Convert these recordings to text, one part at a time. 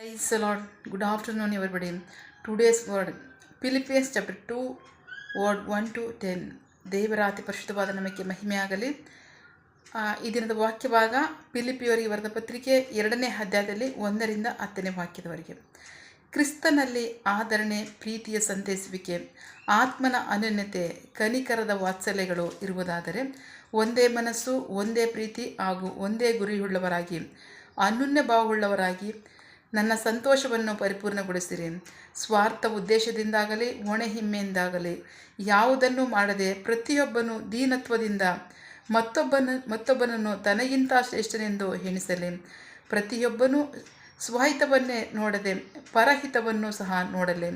Praise the Lord. Good afternoon, everybody. Today's word, Philippians chapter 2, word 1 to 10. ದೇವರ ಅತಿ ಪರಿಶುದ್ಧವಾದ ನಮಗೆ ಮಹಿಮೆಯಾಗಲಿ. ಈ ದಿನದ ವಾಕ್ಯ ಭಾಗ ಫಿಲಿಪಿಯವರಿಗೆ ಬರೆದ ಪತ್ರಿಕೆ 2ನೇ ಅಧ್ಯಾಯದಲ್ಲಿ 1ರಿಂದ 10ನೇ ವಾಕ್ಯದವರೆಗೆ. ಕ್ರಿಸ್ತನಲ್ಲಿ ಆದರಣೆ, ಪ್ರೀತಿಯ ಸಂತೈಸುವಿಕೆ, ಆತ್ಮನ ಅನನ್ಯತೆ, ಕನಿಕರದ ವಾತ್ಸಲ್ಯಗಳು ಇರುವುದಾದರೆ ಒಂದೇ ಮನಸ್ಸು, ಒಂದೇ ಪ್ರೀತಿ ಹಾಗೂ ಒಂದೇ ಗುರಿಯುಳ್ಳವರಾಗಿ, ಅನನ್ಯ ಭಾವವುಳ್ಳವರಾಗಿ ನನ್ನ ಸಂತೋಷವನ್ನು ಪರಿಪೂರ್ಣಗೊಳಿಸಿರಿ. ಸ್ವಾರ್ಥ ಉದ್ದೇಶದಿಂದಾಗಲಿ ಒಣಹಿಮ್ಮೆಯಿಂದಾಗಲಿ ಯಾವುದನ್ನು ಮಾಡದೆ ಪ್ರತಿಯೊಬ್ಬನು ದೀನತ್ವದಿಂದ ಮತ್ತೊಬ್ಬನನ್ನು ತನಗಿಂತ ಶ್ರೇಷ್ಠನೆಂದು ಎಣಿಸಲಿ. ಪ್ರತಿಯೊಬ್ಬನೂ ಸ್ವಹಿತವನ್ನೇ ನೋಡದೆ ಪರಹಿತವನ್ನು ಸಹ ನೋಡಲಿ.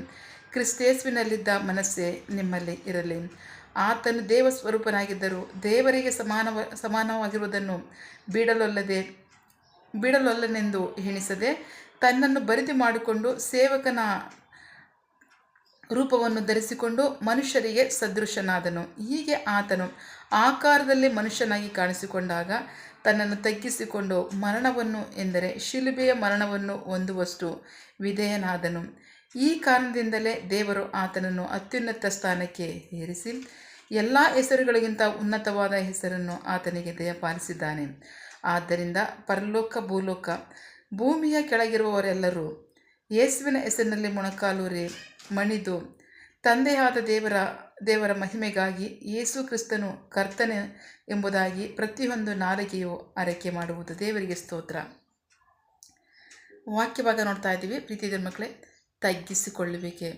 ಕ್ರಿಸ್ತೇಸುವಿನಲ್ಲಿದ್ದ ಮನಸ್ಸೇ ನಿಮ್ಮಲ್ಲಿ ಇರಲಿ. ಆತನು ದೇವ ಸ್ವರೂಪನಾಗಿದ್ದರೂ ದೇವರಿಗೆ ಸಮಾನವಾಗಿರುವುದನ್ನು ಬಿಡಲೊಲ್ಲನೆಂದು ಎಣಿಸದೆ ತನ್ನನ್ನು ಬರಿದು ಮಾಡಿಕೊಂಡು ಸೇವಕನ ರೂಪವನ್ನು ಧರಿಸಿಕೊಂಡು ಮನುಷ್ಯರಿಗೆ ಸದೃಶನಾದನು. ಹೀಗೆ ಆತನು ಆಕಾರದಲ್ಲಿ ಮನುಷ್ಯನಾಗಿ ಕಾಣಿಸಿಕೊಂಡಾಗ ತನ್ನನ್ನು ತಗ್ಗಿಸಿಕೊಂಡು ಮರಣವನ್ನು, ಎಂದರೆ ಶಿಲುಬೆಯ ಮರಣವನ್ನು ಹೊಂದುವಷ್ಟು ವಿಧೇಯನಾದನು. ಈ ಕಾರಣದಿಂದಲೇ ದೇವರು ಆತನನ್ನು ಅತ್ಯುನ್ನತ ಸ್ಥಾನಕ್ಕೆ ಏರಿಸಿ ಎಲ್ಲ ಹೆಸರುಗಳಿಗಿಂತ ಉನ್ನತವಾದ ಹೆಸರನ್ನು ಆತನಿಗೆ ದಯಪಾಲಿಸಿದ್ದಾನೆ. ಆದ್ದರಿಂದ ಪರಲೋಕ, ಭೂಲೋಕ, ಭೂಮಿಯ ಕೆಳಗಿರುವವರೆಲ್ಲರೂ ಯೇಸುವಿನ ಹೆಸರಿನಲ್ಲಿ ಮೊಣಕಾಲೂರಿ ಮಣಿದು ತಂದೆಯಾದ ದೇವರ ಮಹಿಮೆಗಾಗಿ ಯೇಸು ಕ್ರಿಸ್ತನು ಕರ್ತನೆ ಎಂಬುದಾಗಿ ಪ್ರತಿಯೊಂದು ನಾಲಿಗೆಯು ಅರಕೆ ಮಾಡುವುದು. ದೇವರಿಗೆ ಸ್ತೋತ್ರ. ವಾಕ್ಯಭಾಗ ನೋಡ್ತಾ ಇದ್ದೀವಿ. ಪ್ರೀತಿಯ ಮಕ್ಕಳೇ, ತಗ್ಗಿಸಿಕೊಳ್ಳುವಿಕೆ,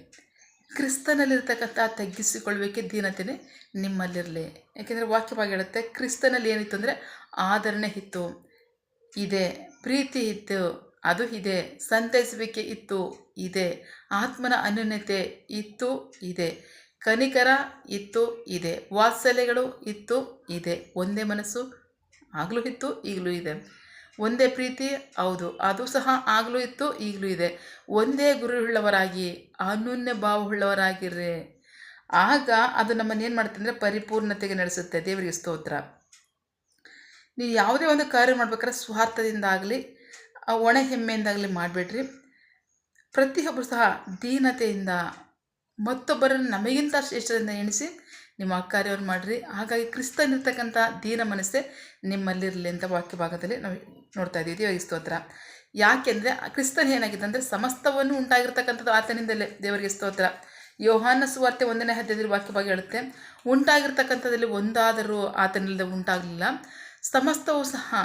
ಕ್ರಿಸ್ತನಲ್ಲಿರ್ತಕ್ಕಂಥ ತಗ್ಗಿಸಿಕೊಳ್ಳುವಿಕೆ, ದೀನತೆಯೇ ನಿಮ್ಮಲ್ಲಿರಲಿ. ಯಾಕೆಂದರೆ ವಾಕ್ಯಭಾಗ ಹೇಳುತ್ತೆ, ಕ್ರಿಸ್ತನಲ್ಲಿ ಏನಿತ್ತು ಅಂದರೆ ಆದರಣೆ ಇತ್ತು, ಇದೆ, ಪ್ರೀತಿ ಇತ್ತು, ಅದು ಇದೆ, ಸಂತೈಸುವಿಕೆ ಇತ್ತು, ಇದೆ, ಆತ್ಮನ ಅನ್ಯೋನ್ಯತೆ ಇತ್ತು, ಇದೆ, ಕನಿಕರ ಇತ್ತು, ಇದೆ, ವಾತ್ಸಲ್ಯಗಳು ಇತ್ತು, ಇದೆ, ಒಂದೇ ಮನಸ್ಸು ಆಗಲೂ ಇತ್ತು, ಈಗಲೂ ಇದೆ, ಒಂದೇ ಪ್ರೀತಿ, ಹೌದು, ಅದು ಸಹ ಆಗಲೂ ಇತ್ತು, ಈಗಲೂ ಇದೆ, ಒಂದೇ ಗುರಿಯುಳ್ಳವರಾಗಿ, ಅನನ್ಯ ಭಾವವುಳ್ಳವರಾಗಿರ್ರಿ. ಆಗ ಅದು ನಮ್ಮನ್ನೇನು ಮಾಡುತ್ತೆ ಅಂದರೆ ಪರಿಪೂರ್ಣತೆಗೆ ನಡೆಸುತ್ತೆ. ದೇವರಿಗೆ ಸ್ತೋತ್ರ. ನೀವು ಯಾವುದೇ ಒಂದು ಕಾರ್ಯ ಮಾಡ್ಬೇಕಾದ್ರೆ ಸ್ವಾರ್ಥದಿಂದಾಗಲಿ ಒಣ ಹೆಮ್ಮೆಯಿಂದಾಗಲಿ ಮಾಡಬೇಡ್ರಿ. ಪ್ರತಿಯೊಬ್ಬರು ಸಹ ದೀನತೆಯಿಂದ ಮತ್ತೊಬ್ಬರನ್ನು ನಮಗಿಂತ ಶ್ರೇಷ್ಠರಿಂದ ಎಣಿಸಿ ನಿಮ್ಮ ಆ ಕಾರ್ಯವನ್ನು ಮಾಡಿರಿ. ಹಾಗಾಗಿ ಕ್ರಿಸ್ತನಿರ್ತಕ್ಕಂಥ ದೀನ ಮನಸ್ಸೇ ನಿಮ್ಮಲ್ಲಿರಲಿ ಅಂತ ವಾಕ್ಯ ಭಾಗದಲ್ಲಿ ನಾವು ನೋಡ್ತಾ ಇದ್ದೀವಿ. ದೇವರಿಗೆ ಸ್ತೋತ್ರ. ಯಾಕೆಂದರೆ ಕ್ರಿಸ್ತನ ಏನಾಗಿದೆ ಅಂದರೆ ಸಮಸ್ತವನ್ನು ಉಂಟಾಗಿರ್ತಕ್ಕಂಥದ್ದು ಆತನಿಂದಲೇ. ದೇವರಿಗೆ ಸ್ತೋತ್ರ. ಯೋಹಾನ ಸುವಾರ್ತೆ 1ನೇ ಅಧ್ಯಾಯದಲ್ಲಿ ವಾಕ್ಯ ಭಾಗ ಹೇಳುತ್ತೆ, ಉಂಟಾಗಿರ್ತಕ್ಕಂಥದ್ದಲ್ಲಿ ಒಂದಾದರೂ ಆತನಿಲ್ಲದೆ ಉಂಟಾಗಲಿಲ್ಲ. ಸಮಸ್ತವೂ ಸಹ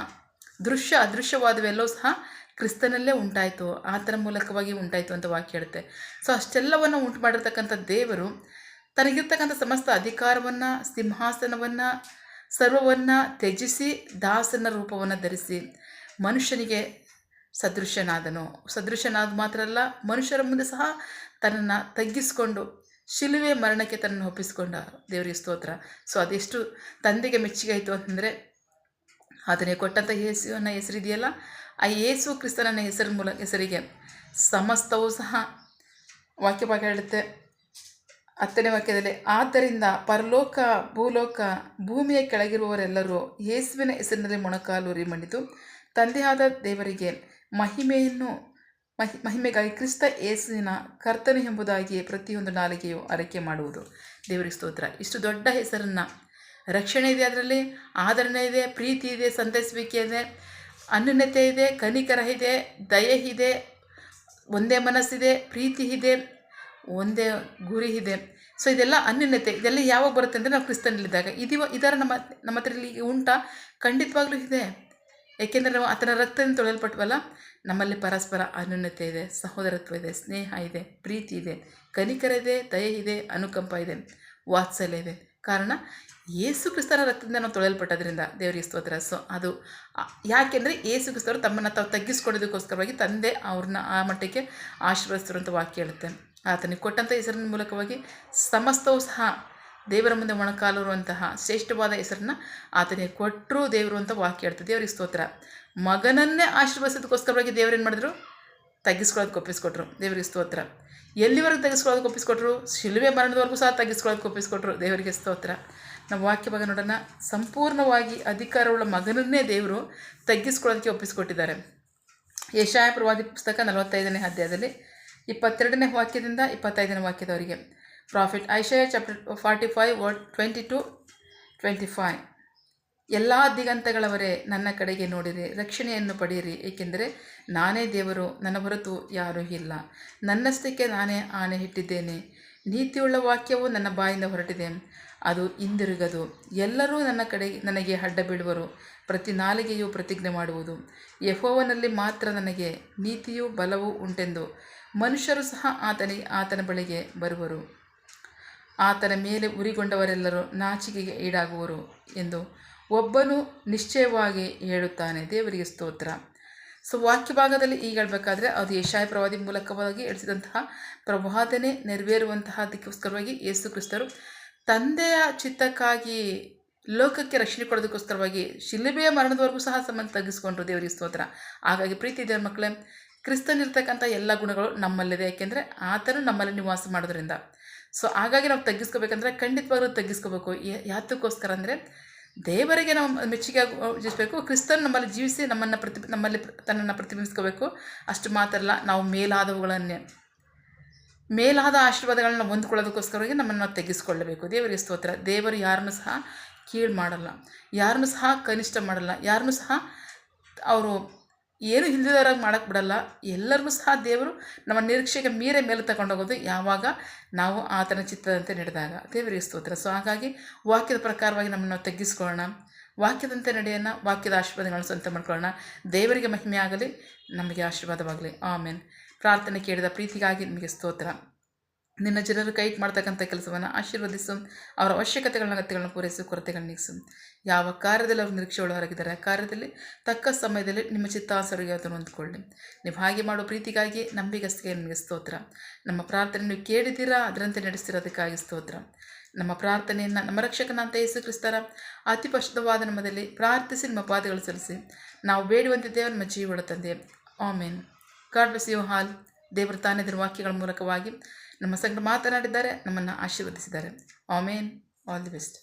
ಅದೃಶ್ಯವಾದವೆಲ್ಲವೂ ಸಹ ಕ್ರಿಸ್ತನಲ್ಲೇ ಉಂಟಾಯಿತು, ಆತನ ಮೂಲಕವಾಗಿ ಉಂಟಾಯಿತು ಅಂತ ವಾಕ್ಯ ಹೇಳುತ್ತೆ. ಸೊ ಅಷ್ಟೆಲ್ಲವನ್ನು ಉಂಟು ಮಾಡಿರ್ತಕ್ಕಂಥ ದೇವರು ತನಗಿರ್ತಕ್ಕಂಥ ಸಮಸ್ತ ಅಧಿಕಾರವನ್ನು, ಸಿಂಹಾಸನವನ್ನು, ಸರ್ವವನ್ನು ತ್ಯಜಿಸಿ ದಾಸನ ರೂಪವನ್ನು ಧರಿಸಿ ಮನುಷ್ಯನಿಗೆ ಸದೃಶನಾದ ಮಾತ್ರ ಅಲ್ಲ, ಮನುಷ್ಯರ ಮುಂದೆ ಸಹ ತನ್ನನ್ನು ತಗ್ಗಿಸಿಕೊಂಡು ಶಿಲುವೆ ಮರಣಕ್ಕೆ ತನ್ನನ್ನು ಒಪ್ಪಿಸಿಕೊಂಡ. ದೇವರಿಗೆ ಸ್ತೋತ್ರ. ಸೊ ಅದೆಷ್ಟು ತಂದೆಗೆ ಮೆಚ್ಚುಗೆ ಆಯಿತು ಅಂತಂದರೆ, ಅದನ್ನೇ ಕೊಟ್ಟಂಥ ಯೇಸುವಿನ ಹೆಸರಿದೆಯಲ್ಲ, ಆ ಯೇಸು ಕ್ರಿಸ್ತನ ಹೆಸರಿಗೆ ಸಮಸ್ತವೂ ಸಹ ವಾಕ್ಯಭಾಗ ಹೇಳುತ್ತೆ 10ನೇ ವಾಕ್ಯದಲ್ಲಿ, ಆದ್ದರಿಂದ ಪರಲೋಕ, ಭೂಲೋಕ, ಭೂಮಿಯ ಕೆಳಗಿರುವವರೆಲ್ಲರೂ ಯೇಸುವಿನ ಹೆಸರಿನಲ್ಲಿ ಮೊಣಕಾಲೂರಿ ಮಣಿದು ತಂದೆಯಾದ ದೇವರಿಗೆ ಮಹಿಮೆಗಾಗಿ ಕ್ರಿಸ್ತ ಯೇಸುವಿನ ಕರ್ತನೆ ಎಂಬುದಾಗಿ ಪ್ರತಿಯೊಂದು ನಾಲಿಗೆಯು ಅರಕೆ ಮಾಡುವುದು. ದೇವರಿಗೆ ಸ್ತೋತ್ರ. ಇಷ್ಟು ದೊಡ್ಡ ಹೆಸರನ್ನು, ರಕ್ಷಣೆ ಇದೆ, ಅದರಲ್ಲಿ ಆದರಣೆ ಇದೆ, ಪ್ರೀತಿ ಇದೆ, ಸಂತೈಸುವಿಕೆ ಇದೆ, ಅನ್ಯೋನ್ಯತೆ ಇದೆ, ಕನಿಕರ ಇದೆ, ದಯೆ ಇದೆ, ಒಂದೇ ಮನಸ್ಸಿದೆ, ಪ್ರೀತಿ ಇದೆ, ಒಂದೇ ಗುರಿ ಇದೆ. ಸೊ ಇದೆಲ್ಲ ಅನ್ಯೋನ್ಯತೆ. ಇದೆಲ್ಲ ಯಾವಾಗ ಬರುತ್ತೆ ಅಂದರೆ ನಾವು ಕ್ರಿಸ್ತನಲ್ಲಿದ್ದಾಗ. ಇದರ ನಮ್ಮ ಹತ್ರ ಇಲ್ಲಿ ಉಂಟಾ? ಖಂಡಿತವಾಗ್ಲೂ ಇದೆ. ಏಕೆಂದರೆ ನಾವು ಆತನ ರಕ್ತದಿಂದ ತೊಳೆಯಲ್ಪಟ್ವಲ್ಲ. ನಮ್ಮಲ್ಲಿ ಪರಸ್ಪರ ಅನ್ಯೋನ್ಯತೆ ಇದೆ, ಸಹೋದರತ್ವ ಇದೆ, ಸ್ನೇಹ ಇದೆ, ಪ್ರೀತಿ ಇದೆ, ಕನಿಕರ ಇದೆ, ದಯೆ ಇದೆ, ಅನುಕಂಪ ಇದೆ, ವಾತ್ಸಲ್ಯ ಇದೆ. ಕಾರಣ ಯೇಸು ಕ್ರಿಸ್ತನ ರಕ್ತದಿಂದ ನಾವು ತೊಳೆಯಲ್ಪಟ್ಟದ್ರಿಂದ. ದೇವರಿಗೆ ಸ್ತೋತ್ರ. ಸೊ ಅದು ಯಾಕೆಂದರೆ ಯೇಸು ಕ್ರಿಸ್ತರು ತಮ್ಮನ್ನು ತಾವು ತಗ್ಗಿಸ್ಕೊಳ್ಳೋದಕ್ಕೋಸ್ಕರವಾಗಿ ತಂದೆ ಅವ್ರನ್ನ ಆ ಮಟ್ಟಕ್ಕೆ ಆಶೀರ್ವದಿಸಿರು ಅಂತ ವಾಕ್ಯ ಹೇಳುತ್ತೆ. ಆತನಿಗೆ ಕೊಟ್ಟಂಥ ಹೆಸರಿನ ಮೂಲಕವಾಗಿ ಸಮಸ್ತವೂ ಸಹ ದೇವರ ಮುಂದೆ ಮೊಣಕಾಲುರುವಂತಹ ಶ್ರೇಷ್ಠವಾದ ಹೆಸರನ್ನು ಆತನಿಗೆ ಕೊಟ್ಟರು ದೇವರು ಅಂತ ವಾಕ್ಯ ಹೇಳ್ತದೆ. ದೇವರಿಗೆ ಸ್ತೋತ್ರ. ಮಗನನ್ನೇ ಆಶೀರ್ವದಿಸೋದಕ್ಕೋಸ್ಕರವಾಗಿ ದೇವರೇನು ಮಾಡಿದ್ರು? ತಗ್ಗಿಸ್ಕೊಳ್ಳೋದಕ್ಕೆ ಒಪ್ಪಿಸ್ಕೊಟ್ರು. ದೇವರಿಗೆ ಸ್ತೋತ್ರ. ಎಲ್ಲಿವರೆಗೂ ತಗ್ಗಿಸ್ಕೊಳ್ಳೋದಕ್ಕೆ ಒಪ್ಪಿಸ್ಕೊಟ್ರು? ಶಿಲುವೆ ಮರಣದವರೆಗೂ ಸಹ ತಗ್ಗಿಸ್ಕೊಳ್ಳೋದಕ್ಕೆ ಒಪ್ಪಿಸ್ಕೊಟ್ರು. ದೇವರಿಗೆ ಸ್ತೋತ್ರ. ನಾವು ವಾಕ್ಯ ಭಾಗ ನೋಡೋಣ. ಸಂಪೂರ್ಣವಾಗಿ ಅಧಿಕಾರವುಳ್ಳ ಮಗನನ್ನೇ ದೇವರು ತಗ್ಗಿಸ್ಕೊಳ್ಳೋದಕ್ಕೆ ಒಪ್ಪಿಸ್ಕೊಟ್ಟಿದ್ದಾರೆ. ಯೆಶಾಯ ಪ್ರವಾದಿ ಪುಸ್ತಕ 45ನೇ ಅಧ್ಯಾಯದಲ್ಲಿ 22ನೇ ವಾಕ್ಯದಿಂದ 25ನೇ ವಾಕ್ಯದವರೆಗೆ. Prophet Isaiah chapter 45 word 22-25. ಎಲ್ಲ ದಿಗಂತಗಳವರೇ ನನ್ನ ಕಡೆಗೆ ನೋಡಿರಿ, ರಕ್ಷಣೆಯನ್ನು ಪಡೆಯಿರಿ, ಏಕೆಂದರೆ ನಾನೇ ದೇವರು, ನನ್ನ ಹೊರತು ಯಾರೂ ಇಲ್ಲ. ನನ್ನಷ್ಟಕ್ಕೆ ನಾನೇ ಆಣೆ ಇಟ್ಟಿದ್ದೇನೆ. ನೀತಿಯುಳ್ಳ ವಾಕ್ಯವು ನನ್ನ ಬಾಯಿಂದ ಹೊರಟಿದೆ, ಅದು ಹಿಂದಿರುಗದು. ಎಲ್ಲರೂ ನನಗೆ ಅಡ್ಡ ಬೀಳುವರು, ಪ್ರತಿ ನಾಲಿಗೆಯೂ ಪ್ರತಿಜ್ಞೆ ಮಾಡುವುದು, ಯೆಹೋವನಲ್ಲಿ ಮಾತ್ರ ನನಗೆ ನೀತಿಯೂ ಬಲವೂ ಉಂಟೆಂದು. ಮನುಷ್ಯರು ಸಹ ಆತನ ಬಳಿಗೆ ಬರುವರು. ಆತನ ಮೇಲೆ ಉರಿಗೊಂಡವರೆಲ್ಲರೂ ನಾಚಿಕೆಗೆ ಈಡಾಗುವರು ಎಂದು ಒಬ್ಬನು ನಿಶ್ಚಯವಾಗಿ ಹೇಳುತ್ತಾನೆ. ದೇವರಿಗೆ ಸ್ತೋತ್ರ. ಸೊ ವಾಕ್ಯ ಭಾಗದಲ್ಲಿ ಈಗ ಹೇಳಬೇಕಾದ್ರೆ ಅದು ಯೆಶಾಯ ಪ್ರವಾದಿ ಮೂಲಕವಾಗಿ ಹೇಳಿಸಿದಂತಹ ಪ್ರವಾದನೆ ನೆರವೇರುವಂತಹದಕ್ಕೋಸ್ಕರವಾಗಿ ಯೇಸು ಕ್ರಿಸ್ತರು ತಂದೆಯ ಚಿತ್ತಕ್ಕಾಗಿ ಲೋಕಕ್ಕೆ ರಕ್ಷಣೆ ಕೊಡೋದಕ್ಕೋಸ್ಕರವಾಗಿ ಶಿಲುಬೆಯ ಮರಣದವರೆಗೂ ಸಹ ಸಂಬಂಧ ತಗ್ಗಿಸ್ಕೊಂಡ್ರು. ದೇವರಿಗೆ ಸ್ತೋತ್ರ. ಹಾಗಾಗಿ ಪ್ರೀತಿ ಇದೆ ಮಕ್ಕಳೇ, ಕ್ರಿಸ್ತನಿರ್ತಕ್ಕಂಥ ಎಲ್ಲ ಗುಣಗಳು ನಮ್ಮಲ್ಲಿದೆ, ಯಾಕೆಂದರೆ ಆತನು ನಮ್ಮಲ್ಲಿ ನಿವಾಸ ಮಾಡೋದ್ರಿಂದ. ಸೊ ಹಾಗಾಗಿ ನಾವು ತಗ್ಗಿಸ್ಕೋಬೇಕಂದ್ರೆ ಖಂಡಿತವಾಗ್ಲೂ ತಗ್ಗಿಸ್ಕೋಬೇಕು. ಯಾತಕ್ಕೋಸ್ಕರ ಅಂದರೆ ದೇವರಿಗೆ ನಾವು ಮೆಚ್ಚುಗೆ ಜೀವಿಸಬೇಕು. ಕ್ರಿಸ್ತನು ನಮ್ಮಲ್ಲಿ ಜೀವಿಸಿ ನಮ್ಮಲ್ಲಿ ತನ್ನನ್ನು ಪ್ರತಿಬಿಂಬಿಸ್ಕೋಬೇಕು. ಅಷ್ಟು ಮಾತ್ರ ಅಲ್ಲ, ನಾವು ಮೇಲಾದ ಆಶೀರ್ವಾದಗಳನ್ನ ಹೊಂದ್ಕೊಳ್ಳೋದಕ್ಕೋಸ್ಕರವಾಗಿ ನಮ್ಮನ್ನು ನಾವು ತೆಗೆಸ್ಕೊಳ್ಳಬೇಕು. ದೇವರಿಗೆ ಸ್ತೋತ್ರ. ದೇವರು ಯಾರನ್ನೂ ಸಹ ಕೀಳು ಮಾಡಲ್ಲ, ಯಾರನ್ನೂ ಸಹ ಕನಿಷ್ಠ ಮಾಡಲ್ಲ, ಯಾರನ್ನೂ ಸಹ ಅವರು ಏನು ಇಲ್ಲದವರಾಗಿ ಮಾಡೋಕ್ಕೆ ಬಿಡಲ್ಲ. ಎಲ್ಲರಿಗೂ ಸಹ ದೇವರು ನಮ್ಮ ನಿರೀಕ್ಷೆಗೆ ಮೇಲೆ ತಗೊಂಡೋಗೋದು ಯಾವಾಗ ನಾವು ಆತನ ಚಿತ್ತದಂತೆ ನಡೆದಾಗ. ದೇವರಿಗೆ ಸ್ತೋತ್ರ. ಸೊ ಹಾಗಾಗಿ ವಾಕ್ಯದ ಪ್ರಕಾರವಾಗಿ ನಮ್ಮನ್ನು ನಾವು ತಗ್ಗಿಸ್ಕೊಳ್ಳೋಣ, ವಾಕ್ಯದಂತೆ ನಡೆಯೋಣ, ವಾಕ್ಯದ ಆಶೀರ್ವಾದಗಳನ್ನು ಸ್ವಂತ ಮಾಡ್ಕೊಳ್ಳೋಣ. ದೇವರಿಗೆ ಮಹಿಮೆ ಆಗಲಿ, ನಮಗೆ ಆಶೀರ್ವಾದವಾಗಲಿ. ಆಮೇನ್. ಪ್ರಾರ್ಥನೆ ಕೇಳಿದ ಪ್ರೀತಿಗಾಗಿ ನಿಮಗೆ ಸ್ತೋತ್ರ. ನಿನ್ನ ಜನರು ಕೈ ಮಾಡ್ತಕ್ಕಂಥ ಕೆಲಸವನ್ನು ಆಶೀರ್ವದಿಸು, ಅವರ ಅವಶ್ಯಕತೆಗಳನ್ನ ಅಗತ್ಯಗಳನ್ನು ಪೂರೈಸು, ಕೊರತೆಗಳನ್ನ ನೀಗಿಸು. ಯಾವ ಕಾರ್ಯದಲ್ಲಿ ಅವರು ನಿರೀಕ್ಷೆ ಒಳಗಾಗಿದ್ದಾರೆ ಆ ಕಾರ್ಯದಲ್ಲಿ ತಕ್ಕ ಸಮಯದಲ್ಲಿ ನಿಮ್ಮ ಚಿತ್ತಾಸರಿಗೆ ಅದನ್ನು ಹೊಂದ್ಕೊಳ್ಳಿ. ನೀವು ಹಾಗೆ ಮಾಡೋ ಪ್ರೀತಿಗಾಗಿ ನಂಬಿಗಸ್ತಿಗೆ ನಿಮಗೆ ಸ್ತೋತ್ರ. ನಮ್ಮ ಪ್ರಾರ್ಥನೆ ನೀವು ಕೇಳಿದ್ದೀರಾ, ಅದರಂತೆ ನಡೆಸ್ತಿರೋದಕ್ಕಾಗಿ ಸ್ತೋತ್ರ. ನಮ್ಮ ಪ್ರಾರ್ಥನೆಯನ್ನು ನಮ್ಮ ರಕ್ಷಕನಾಂತ ಯೇಸು ಕ್ರಿಸ್ತರ ಅತಿ ಪರಿಶುದ್ಧವಾದ ನಮ್ಮದಲ್ಲಿ ಪ್ರಾರ್ಥಿಸಿ ನಿಮ್ಮ ಪಾದಗಳು ಸಲ್ಲಿಸಿ ನಾವು ಬೇಡುವಂತಿದ್ದೇವೆ ನಮ್ಮ ಜೀವಗಳ ತಂದೆ. Amen. God bless you all. ದೇವರು ತಾನೇ ವಾಕ್ಯಗಳ ಮೂಲಕವಾಗಿ ನಮ್ಮ ಸಂಗಡ ಮಾತನಾಡಿದ್ದಾರೆ, ನಮ್ಮನ್ನು ಆಶೀರ್ವದಿಸಿದ್ದಾರೆ. ಆಮೇನ್. All the best.